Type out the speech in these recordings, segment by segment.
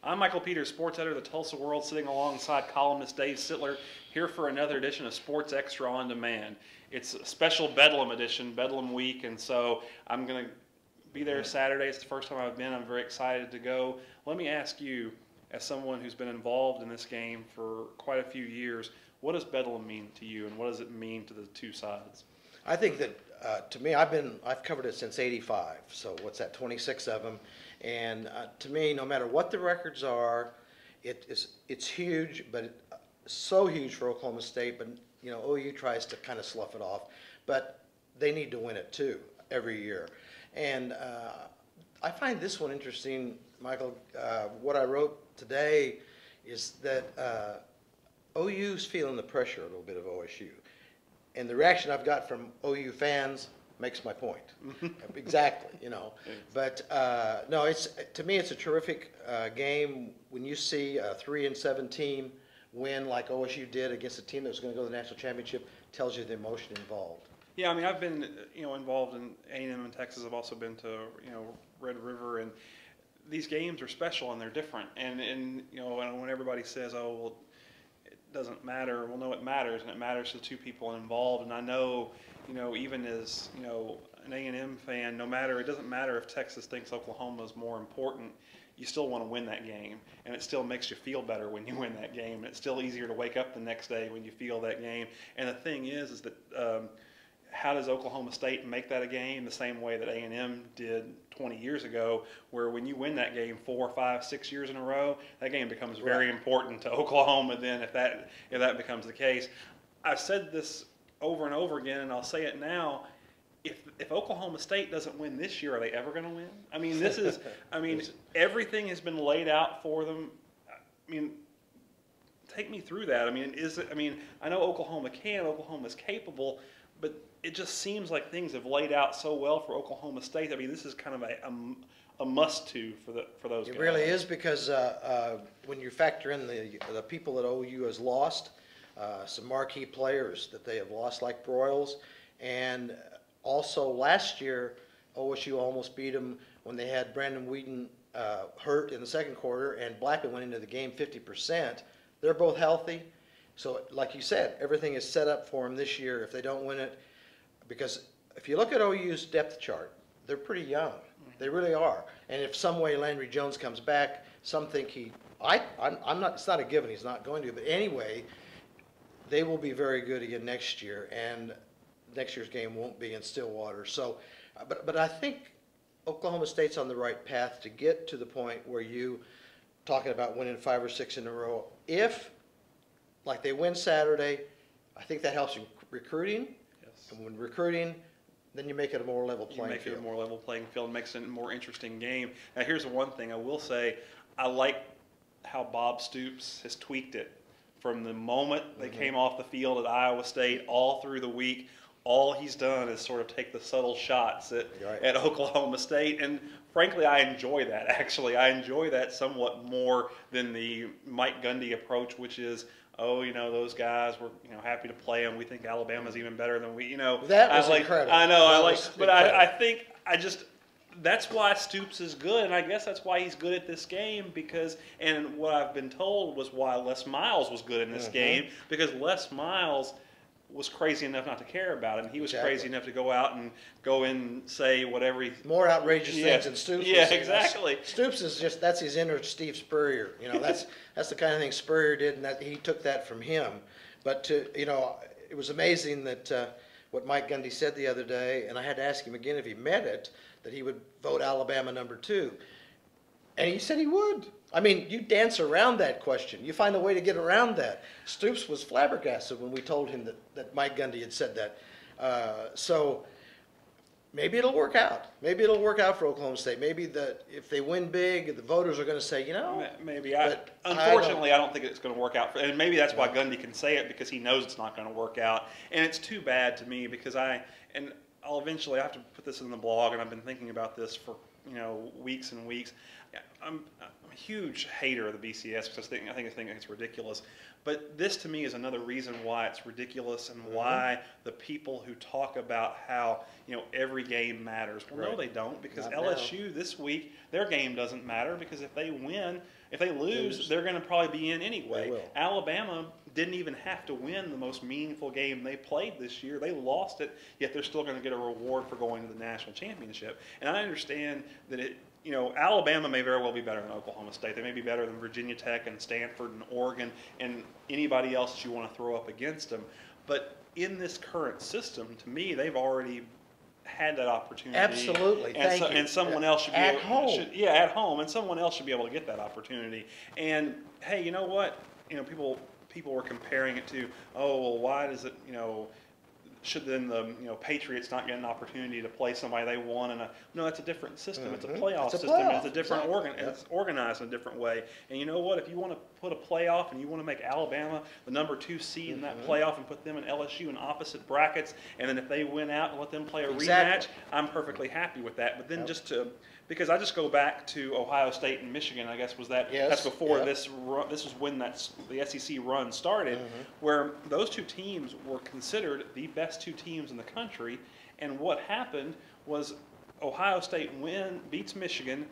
I'm Michael Peters, sports editor of the Tulsa World, sitting alongside columnist Dave Sitler, here for another edition of Sports Extra on Demand. It's a special Bedlam edition, Bedlam week, and so I'm going to be there Saturday. It's the first time I've been. I'm very excited to go. Let me ask you, as someone who's been involved in this game for quite a few years, what does Bedlam mean to you, and what does it mean to the two sides? I think that to me, I've covered it since '85. So what's that? 26 of them, and to me, no matter what the records are, it's huge, but so huge for Oklahoma State. But you know, OU tries to kind of slough it off, but they need to win it too every year. And I find this one interesting, Michael. What I wrote today is that OU's feeling the pressure a little bit of OSU. And the reaction I've got from OU fans makes my point. Exactly, you know. But no, to me it's a terrific game when you see a 3-7 team win like OSU did against a team that was going to go to the national championship. Tells you the emotion involved. Yeah, I mean, I've been involved in A&M in Texas. I've also been to Red River, and these games are special and they're different. And when everybody says, "Oh, well, it doesn't matter," well, no, it matters, and it matters to the two people involved. And I know, even as an A&M fan, it doesn't matter if Texas thinks Oklahoma is more important. You still want to win that game, and it still makes you feel better when you win that game. It's still easier to wake up the next day when you feel that game. And the thing is that how does Oklahoma State make that a game? The same way that A&M did 20 years ago, where when you win that game 4, 5, 6 years in a row, that game becomes very important to Oklahoma. Then, if that becomes the case, I've said this over and over again, and I'll say it now. If Oklahoma State doesn't win this year, are they ever going to win? I mean, everything has been laid out for them. I mean, take me through that. I know Oklahoma's capable, but it just seems like things have laid out so well for Oklahoma State. I mean, this is kind of a must-to for those guys. It really is, because when you factor in the people that OU has lost, some marquee players that they have lost, like Broyles, and also last year OSU almost beat them when they had Brandon Wheaton hurt in the second quarter, and Blackman went into the game 50%. They're both healthy. So, like you said, everything is set up for them this year if they don't win it. Because if you look at OU's depth chart, they're pretty young. They really are. And if some way Landry Jones comes back, some think I'm not. It's not a given. He's not going to. But anyway, they will be very good again next year, and next year's game won't be in Stillwater. So, but I think Oklahoma State's on the right path to get to the point where you talking about winning 5 or 6 in a row. If like they win Saturday, I think that helps you recruiting. Yes. And when recruiting, then you make it a more level playing field. You make it a more level playing field, makes it a more interesting game. Now, here's the one thing I will say. I like how Bob Stoops has tweaked it from the moment they came off the field at Iowa State all through the week. All he's done is sort of take the subtle shots at Oklahoma State, and frankly, I enjoy that. Actually, I enjoy that somewhat more than the Mike Gundy approach, which is, those guys, we're happy to play them. We think Alabama's even better than we. That was incredible. I know, but I think that's why Stoops is good, and I guess that's why he's good at this game, and what I've been told was why Les Miles was good in this game, because Les Miles was crazy enough not to care about it, and he was crazy enough to go out and say whatever more outrageous things than Stoops. Yeah, exactly. Stoops is that's his inner Steve Spurrier. That's the kind of thing Spurrier did, and that he took that from him. But it was amazing that what Mike Gundy said the other day, and I had to ask him again if he meant it, that he would vote Alabama #2, and he said he would. I mean, you dance around that question. You find a way to get around that. Stoops was flabbergasted when we told him that Mike Gundy had said that. So maybe it'll work out. Maybe it'll work out for Oklahoma State. Maybe if they win big, the voters are going to say, Maybe. Unfortunately, I don't think it's going to work out. And maybe that's why Gundy can say it, because he knows it's not going to work out. And it's too bad to me, because I'll eventually have to put this in the blog, and I've been thinking about this for weeks and weeks. huge hater of the BCS because I think it's ridiculous. But this to me is another reason why it's ridiculous and why the people who talk about how every game matters. Well, no, they don't, because Not LSU now. this week, their game doesn't matter, because if they win, if they lose, they're going to probably be in anyway. They will. Alabama didn't even have to win the most meaningful game they played this year. They lost it, yet they're still going to get a reward for going to the national championship. And I understand that Alabama may very well be better than Oklahoma State. They may be better than Virginia Tech and Stanford and Oregon and anybody else that you want to throw up against them. But in this current system, to me, they've already had that opportunity. Absolutely. Thank you. And someone else should be at able, home. at home, and someone else should be able to get that opportunity. And hey, you know what? People were comparing it to, oh, well, why does it, should then the Patriots not get an opportunity to play somebody they want? And no, that's a different system. It's a playoff system. It's a different It's organized in a different way. And you know what? If you want to put a playoff and you want to make Alabama the number 2 seed in that playoff and put them and LSU in opposite brackets, and then if they win out and let them play a rematch, I'm perfectly happy with that. But then because I just go back to Ohio State and Michigan, I guess that's before this was when the SEC run started, where those two teams were considered the best 2 teams in the country. And what happened was Ohio State beats Michigan.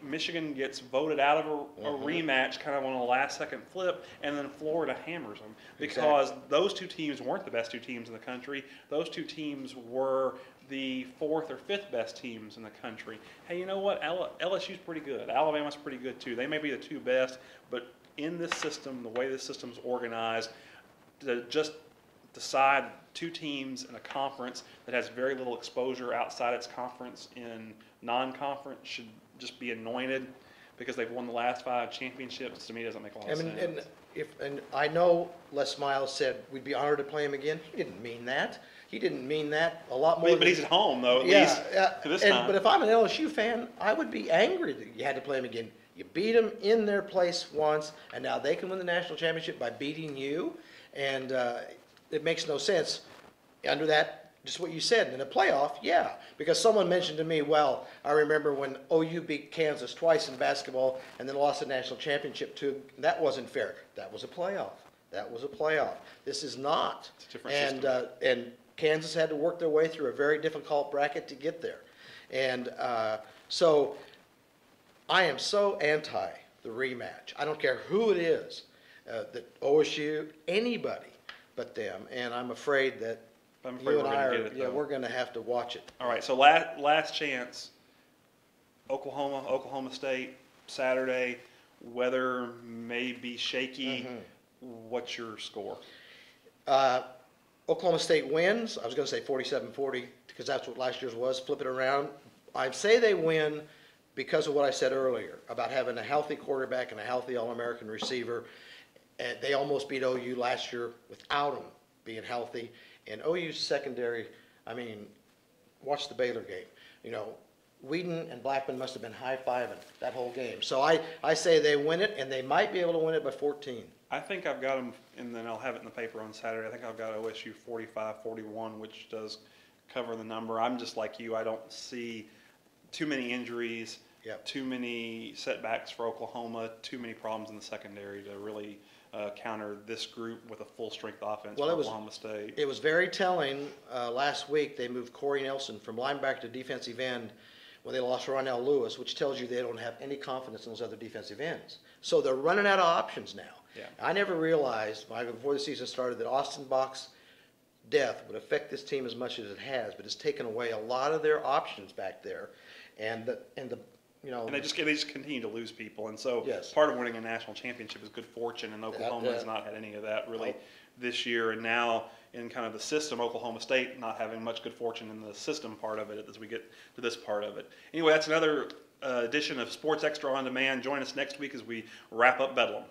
Michigan gets voted out of a rematch kind of on a last-second flip, and then Florida hammers them because those 2 teams weren't the best 2 teams in the country. Those 2 teams were the 4th or 5th best teams in the country. Hey, you know what? LSU's pretty good. Alabama's pretty good too. They may be the 2 best, but in this system, the way this system's organized, to just decide 2 teams in a conference that has very little exposure outside its conference in non-conference should just be anointed because they've won the last 5 championships. To me, it doesn't make a lot of sense. And I know Les Miles said we'd be honored to play him again. He didn't mean that. He didn't mean that a lot more. But he's at home, though, at least to this time. But if I'm an LSU fan, I would be angry that you had to play him again. You beat them in their place once, and now they can win the national championship by beating you. And it makes no sense under that. Just what you said, in a playoff, yeah. Because someone mentioned to me, well, I remember when OU beat Kansas twice in basketball and then lost the national championship too. That wasn't fair. That was a playoff. That was a playoff. This is not. It's a different system. And Kansas had to work their way through a very difficult bracket to get there. And so I am so anti the rematch. I don't care who it is, that OSU, anybody but them. And I'm afraid that you and I we're going to have to watch it. All right, so last chance, Oklahoma State, Saturday. Weather may be shaky. What's your score? Oklahoma State wins. I was going to say 47-40 because that's what last year's was. Flip it around. I'd say they win because of what I said earlier about having a healthy quarterback and a healthy All-American receiver. And they almost beat OU last year without them being healthy. And OU's secondary, I mean, watch the Baylor game. Whedon and Blackman must have been high-fiving that whole game. So I say they win it, and they might be able to win it by 14. I think I've got them, and then I'll have it in the paper on Saturday. I think I've got OSU 45-41, which does cover the number. I'm just like you. I don't see too many injuries, too many setbacks for Oklahoma, too many problems in the secondary to really counter this group with a full-strength offense for Oklahoma State. It was very telling. Last week they moved Corey Nelson from linebacker to defensive end when they lost Ronell Lewis, which tells you they don't have any confidence in those other defensive ends. So they're running out of options now. Yeah. I never realized before the season started that Austin Bach's death would affect this team as much as it has, but it's taken away a lot of their options back there, and they just continue to lose people, and so part of winning a national championship is good fortune, and Oklahoma has not had any of that really this year. And now in kind of the system, Oklahoma State not having much good fortune in the system part of it as we get to this part of it. Anyway, that's another edition of Sports Extra on Demand. Join us next week as we wrap up Bedlam.